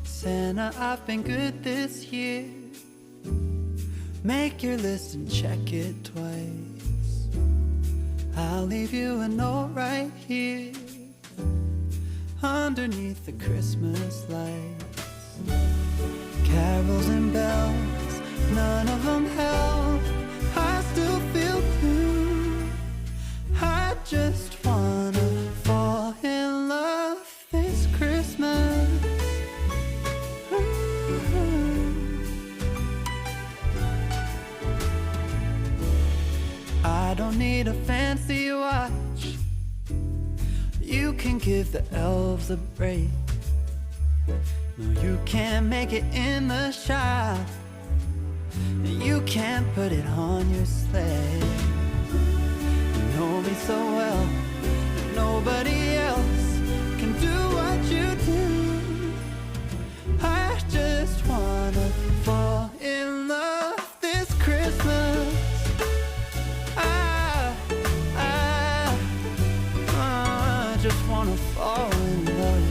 Santa, I've been good this year. Make your list and check it twice. I'll leave you a note right here underneath the Christmas lights. Carols and bells, none of them help. I still feel blue. I just wanna fall in love this Christmas. I don't need a fancy watch. You can give the elves a break. No, you can't make it in the shop. You can't put it on your sleigh. You know me so well, nobody else can do what you do. I just wanna fall in love this Christmas. I just wanna fall in love.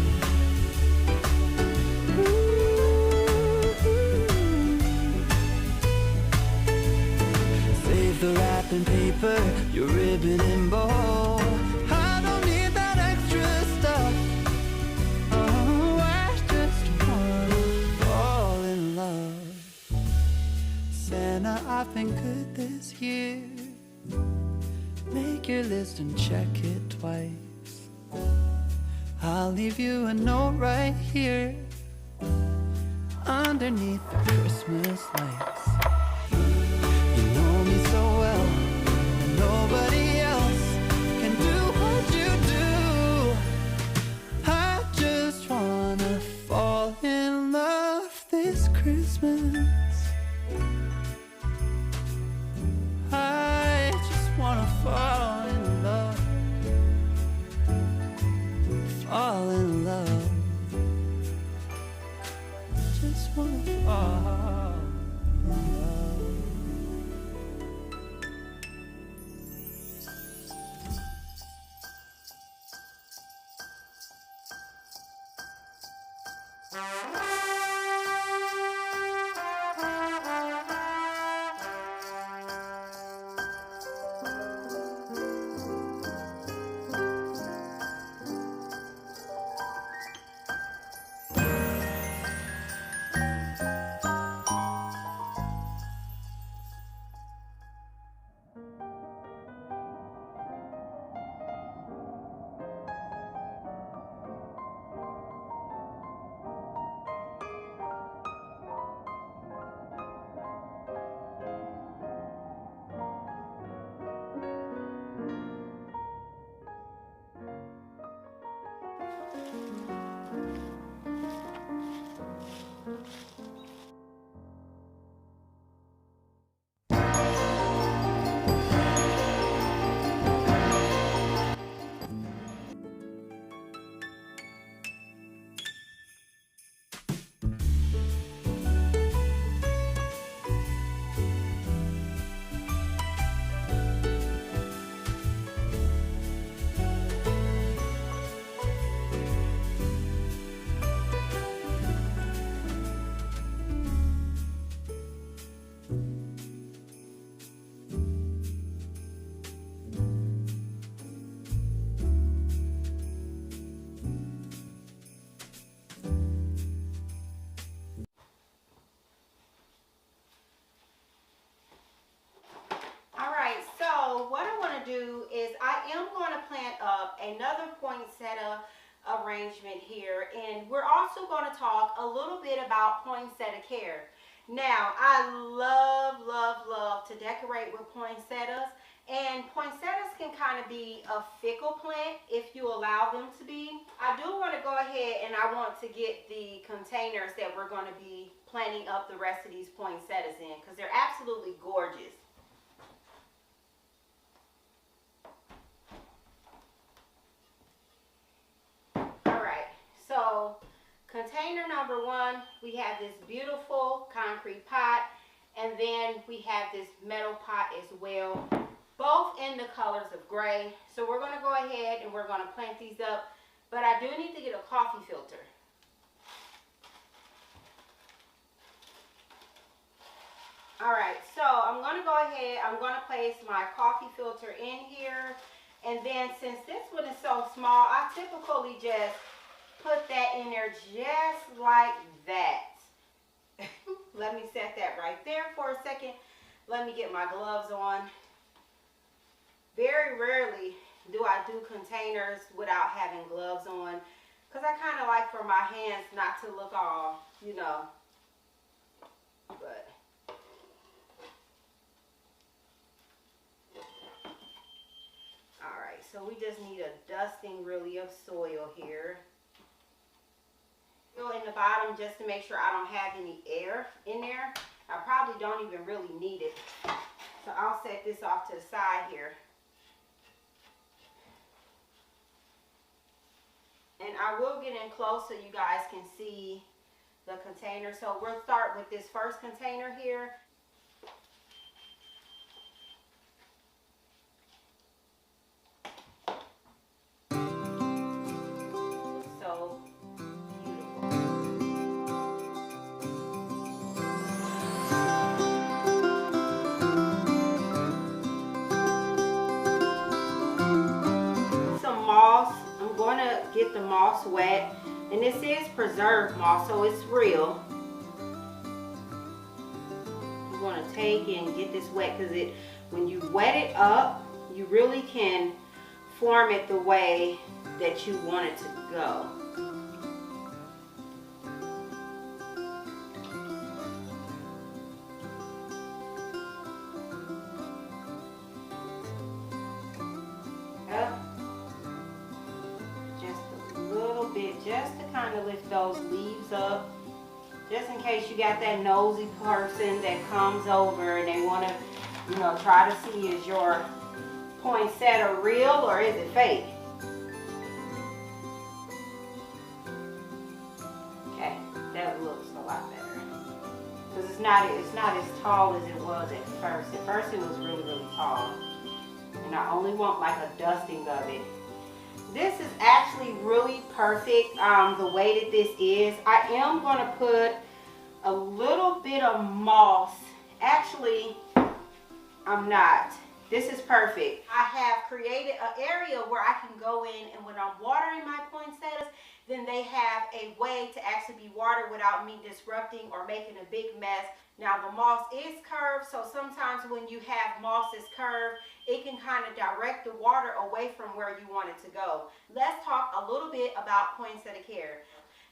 Save the wrapping paper, your ribbon and bow. I don't need that extra stuff. Oh, I just wanna fall in love. Santa, I've been good this year. Make your list and check it twice. I'll leave you a note right here underneath the Christmas lights. You know me so well, and nobody else can do what you do. I just wanna fall in love this Christmas. I just wanna fall in love. Fall in love. Just wanna fall in love. do is I am going to plant up another poinsettia arrangement here, and we're also going to talk a little bit about poinsettia care. Now, I love to decorate with poinsettias, and poinsettias can kind of be a fickle plant if you allow them to be. I do want to go ahead and I want to get the containers that we're going to be planting up the rest of these poinsettias in, because they're absolutely gorgeous. So container number 1, we have this beautiful concrete pot, and then we have this metal pot as well, both in the colors of gray. So we're going to go ahead and we're going to plant these up, but I do need to get a coffee filter. Alright, so I'm going to go ahead, I'm going to place my coffee filter in here, and then since this one is so small, I typically just put that in there just like that. Let me set that right there for a second. Let me get my gloves on. Very rarely do I do containers without having gloves on, because I kind of like for my hands not to look all, you know, but alright, so we just need a dusting really of soil here. In the bottom just to make sure I don't have any air in there. I probably don't even really need it. So I'll set this off to the side here. And I will get in close so you guys can see the container. So we'll start with this first container here. So I'm going to get the moss wet, and this is preserved moss, so it's real. I'm going to take and get this wet, because when you wet it up, you really can form it the way that you want it to go. Just to kind of lift those leaves up, just in case you got that nosy person that comes over and they want to, you know, try to see, is your poinsettia real or is it fake? Okay, that looks a lot better, because it's not as tall as it was at first. At first it was really, really tall, and I only want like a dusting of it. This is actually really perfect the way that this is. I am going to put a little bit of moss. Actually, I'm not. This is perfect. I have created an area where I can go in, and when I'm watering my poinsettias, then they have a way to actually be watered without me disrupting or making a big mess. Now the moss is curved, so sometimes when you have moss that's curved, it can kind of direct the water away from where you want it to go. Let's talk a little bit about poinsettia care.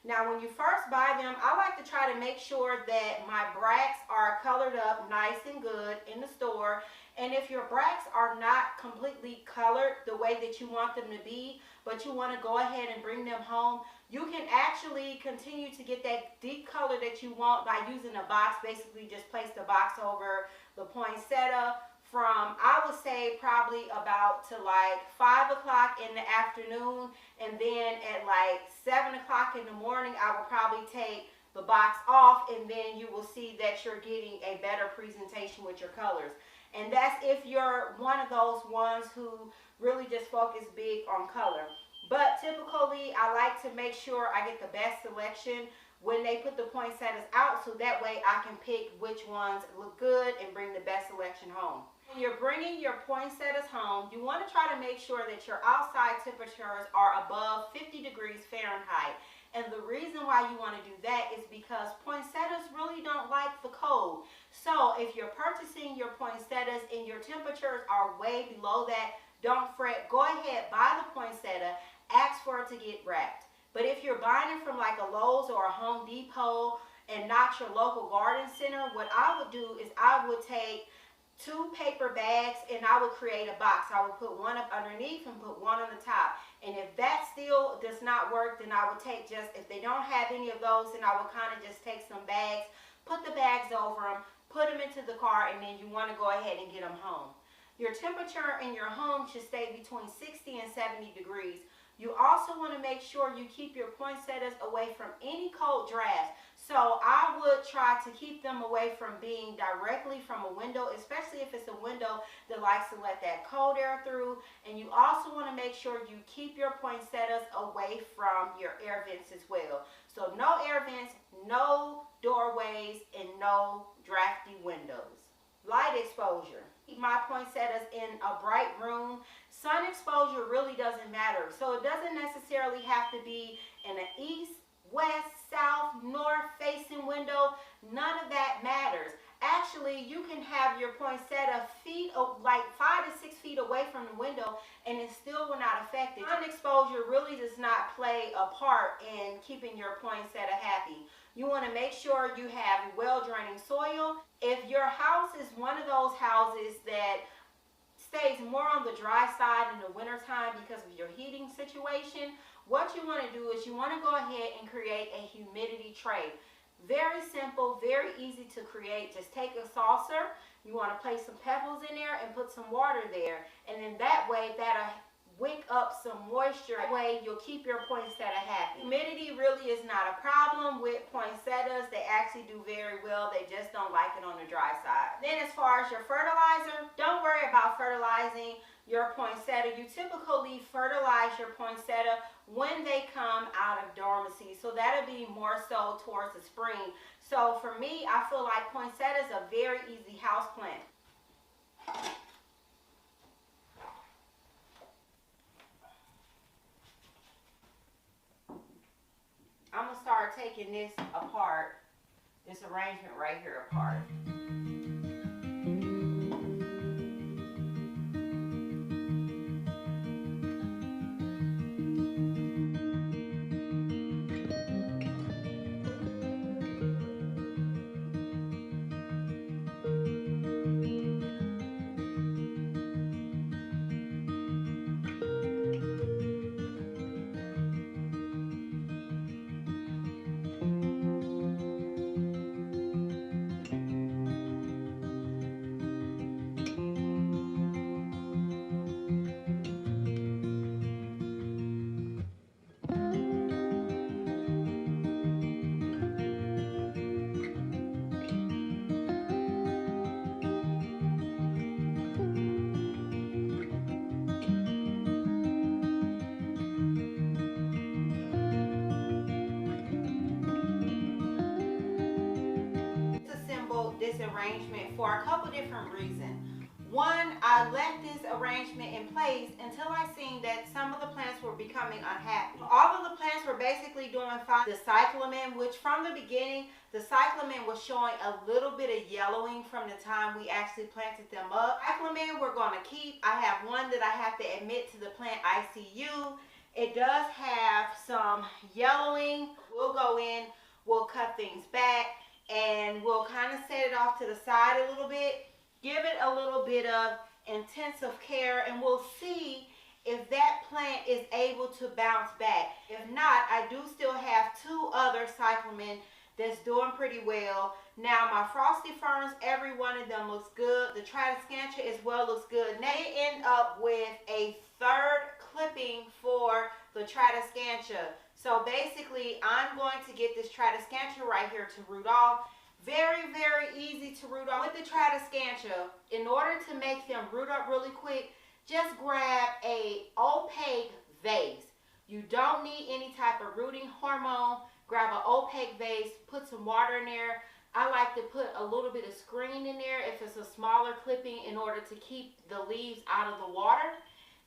Now when you first buy them, I like to try to make sure that my bracts are colored up nice and good in the store. And if your bracts are not completely colored the way that you want them to be, but you want to go ahead and bring them home, you can actually continue to get that deep color that you want by using a box. Basically just place the box over the poinsettia from, I would say, probably about to like 5 o'clock in the afternoon, and then at like 7 o'clock in the morning I would probably take the box off, and then you will see that you're getting a better presentation with your colors. And that's if you're one of those ones who really just focus big on color. But typically, I like to make sure I get the best selection when they put the poinsettias out, so that way I can pick which ones look good and bring the best selection home. When you're bringing your poinsettias home, you want to try to make sure that your outside temperatures are above 50 degrees Fahrenheit. And the reason why you want to do that is because poinsettias really don't like the cold. So if you're purchasing your poinsettias and your temperatures are way below that, don't fret. Go ahead, buy the poinsettia, ask for it to get wrapped. But if you're buying it from like a Lowe's or a Home Depot and not your local garden center, what I would do is I would take 2 paper bags and I would create a box. I would put one up underneath and put one on the top. And if that still does not work, then I would take just, if they don't have any of those, then I would kind of just take some bags, put the bags over them, put them into the car, and then you want to go ahead and get them home. Your temperature in your home should stay between 60 and 70 degrees. You also want to make sure you keep your poinsettias away from any cold drafts. So I would try to keep them away from being directly from a window, especially if it's a window that likes to let that cold air through. And you also want to make sure you keep your poinsettias away from your air vents as well. So no air vents, no doorways, and no drafty windows. Light exposure. Keep my poinsettias in a bright room. Sun exposure really doesn't matter. So it doesn't necessarily have to be in an east, west, south, north facing window. None of that matters. Actually, you can have your poinsettia like 5 to 6 feet away from the window and it still will not affect it. Sun exposure really does not play a part in keeping your poinsettia happy. You want to make sure you have well-draining soil. If your house is one of those houses that stays more on the dry side in the wintertime because of your heating situation, what you want to do is you want to go ahead and create a humidity tray. Very simple, very easy to create. Just take a saucer, you want to place some pebbles in there and put some water there, and then that way that'll wick up some moisture. That way you'll keep your poinsettia happy. Humidity really is not a problem with poinsettias. They actually do very well. They just don't like it on the dry side. Then as far as your fertilizer, don't worry about fertilizing your poinsettia. You typically fertilize your poinsettia when they come out of dormancy. So that'll be more so towards the spring. So for me, I feel like poinsettia is a very easy house plant. I'm going to start taking this apart, this arrangement right here apart. This arrangement for a couple different reasons. One, I left this arrangement in place until I seen that some of the plants were becoming unhappy. All of the plants were basically doing fine. The cyclamen, which from the beginning, the cyclamen was showing a little bit of yellowing from the time we actually planted them up. Cyclamen we're going to keep. I have one that I have to admit to the plant ICU. It does have some yellowing. We'll go in, we'll cut things back, and we'll kind of set it off to the side a little bit, give it a little bit of intensive care, and we'll see if that plant is able to bounce back. If not, I do still have 2 other cyclamen that's doing pretty well. Now my frosty ferns, every one of them looks good. The Tradescantia as well looks good. Now they end up with a 3rd clipping for the Tradescantia. So basically, I'm going to get this Tradescantia right here to root off. Very, very easy to root off. With the Tradescantia, in order to make them root up really quick, just grab a opaque vase. You don't need any type of rooting hormone. Grab an opaque vase, put some water in there. I like to put a little bit of screen in there if it's a smaller clipping in order to keep the leaves out of the water.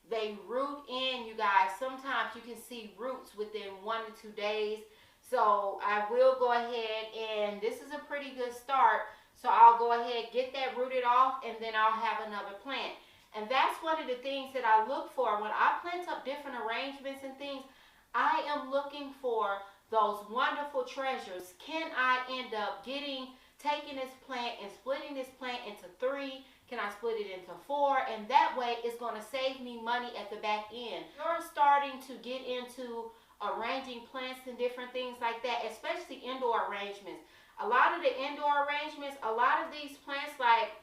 They root in, you guys. Sometimes you can see roots within 1 to 2 days. So I will go ahead, and this is a pretty good start. So I'll go ahead, get that rooted off, and then I'll have another plant. And that's one of the things that I look for. When I plant up different arrangements and things, I am looking for those wonderful treasures. Can I end up taking this plant and splitting this plant into 3? Can I split it into 4? And that way it's going to save me money at the back end. You're starting to get into arranging plants and different things like that, especially indoor arrangements. A lot of the indoor arrangements, a lot of these plants like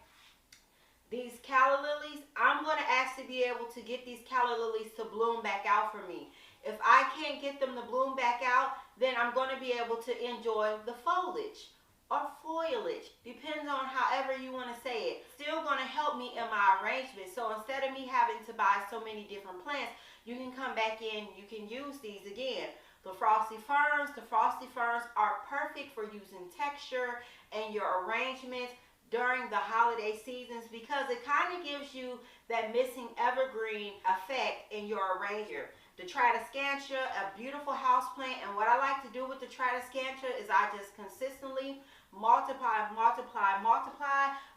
these calla lilies, I'm going to actually be able to get these calla lilies to bloom back out for me. If I can't get them to bloom back out, then I'm going to be able to enjoy the foliage or foliage, depends on however you want to say it. Still going to help me in my arrangement. So instead of me having to buy so many different plants, you can come back in, you can use these again. The frosty ferns are perfect for using texture and your arrangements during the holiday seasons because it kind of gives you that missing evergreen effect in your arrangement. The Tradescantia, a beautiful house plant, and what I like to do with the Tradescantia is I just consistently multiply.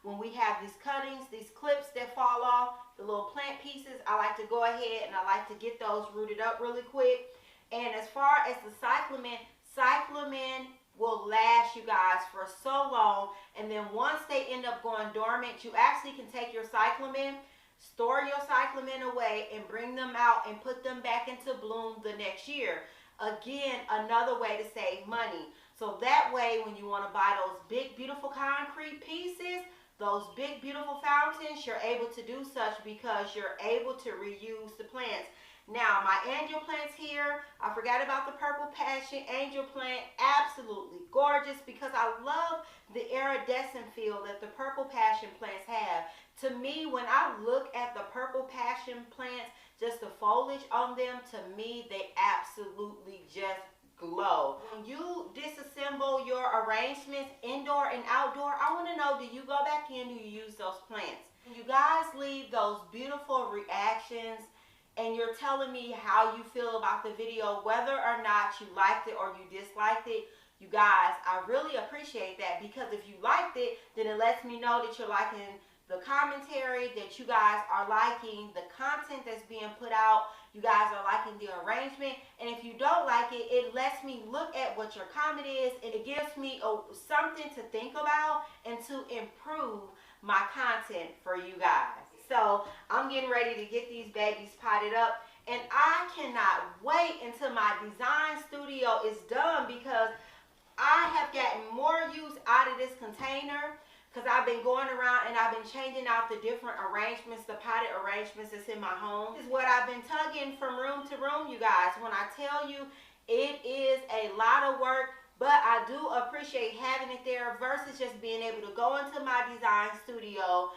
When we have these cuttings, these clips that fall off, the little plant pieces, I like to go ahead and I like to get those rooted up really quick. And as far as the cyclamen will last you guys for so long, and then once they end up going dormant, you actually can take your cyclamen, store your cyclamen away, and bring them out and put them back into bloom the next year. Again, another way to save money. So that way, when you want to buy those big, beautiful concrete pieces, those big, beautiful fountains, you're able to do such because you're able to reuse the plants. Now, my angel plants here, I forgot about the purple passion angel plant. Absolutely gorgeous because I love the iridescent feel that the purple passion plants have. To me, when I look at the purple passion plants, just the foliage on them, to me, they absolutely just glow. When you disassemble your arrangements, indoor and outdoor, I want to know, do you go back in, do you use those plants? You guys leave those beautiful reactions and you're telling me how you feel about the video, whether or not you liked it or you disliked it. You guys, I really appreciate that because if you liked it, then it lets me know that you're liking the commentary, that you guys are liking the content that's being put out. You guys are liking the arrangement. And if you don't like it, it lets me look at what your comment is and it gives me something to think about and to improve my content for you guys. So I'm getting ready to get these babies potted up, and I cannot wait until my design studio is done because I have gotten more use out of this container because I've been going around and I've been changing out the different arrangements, the potted arrangements that's in my home. This is what I've been tugging from room to room, you guys. When I tell you it is a lot of work, but I do appreciate having it there versus just being able to go into my design studio,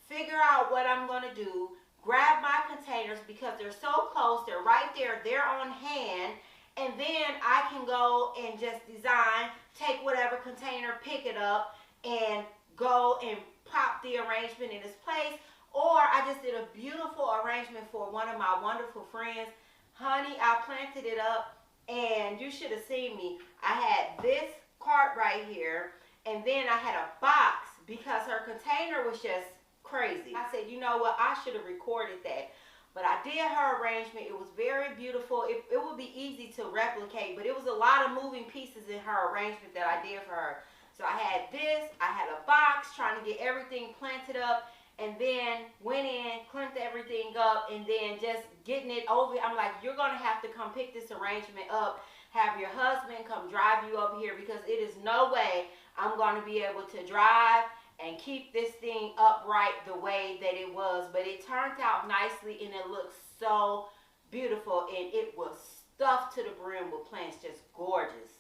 figure out what I'm going to do, grab my containers because they're so close, they're right there, they're on hand, and then I can go and just design, take whatever container, pick it up, and go and pop the arrangement in its place. Or I just did a beautiful arrangement for one of my wonderful friends. Honey, I planted it up, and you should have seen me. I had this cart right here, and then I had a box because her container was just crazy. I said, you know what, I should have recorded that. But I did her arrangement. It was very beautiful. It would be easy to replicate, but it was a lot of moving pieces in her arrangement that I did for her. So I had this, I had a box trying to get everything planted up, and then went in, clamped everything up, and then just getting it over. I'm like, you're going to have to come pick this arrangement up, have your husband come drive you over here because it is no way I'm going to be able to drive and keep this thing upright the way that it was. But it turned out nicely and it looks so beautiful, and it was stuffed to the brim with plants, just gorgeous.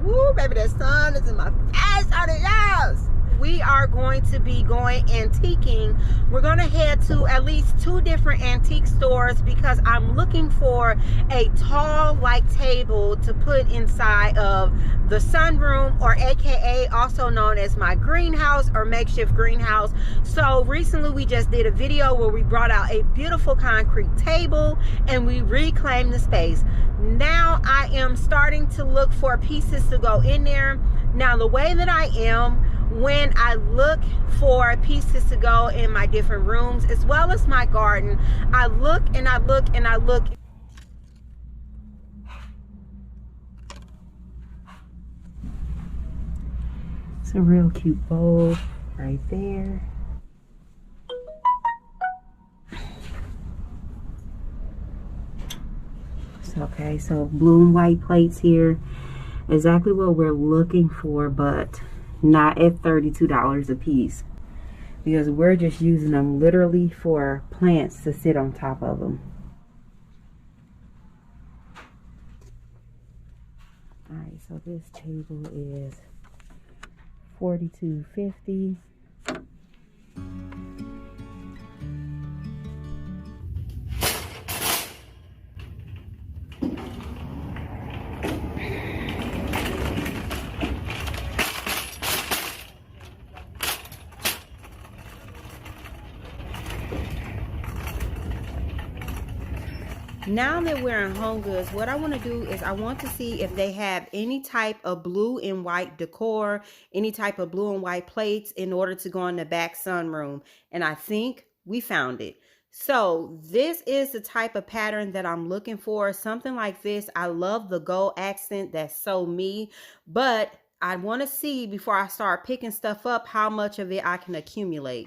Woo, baby, that sun is in my face on the house. We are going to be going antiquing. We're going to head to at least 2 different antique stores because I'm looking for a tall like table to put inside of the sunroom, or aka also known as my greenhouse or makeshift greenhouse. So recently we just did a video where we brought out a beautiful concrete table and we reclaimed the space. Now I am starting to look for pieces to go in there. Now the way that I am when I look for pieces to go in my different rooms as well as my garden, I look and I look and I look. It's a real cute bowl right there. Okay, so blue and white plates here. Exactly what we're looking for, but not at $32 a piece because we're just using them literally for plants to sit on top of them. All right, so this table is $42.50. Now that we're in Home Goods, what I want to do is I want to see if they have any type of blue and white decor, any type of blue and white plates in order to go in the back sunroom. And I think we found it. So this is the type of pattern that I'm looking for. Something like this. I love the gold accent. That's so me. But I want to see before I start picking stuff up how much of it I can accumulate.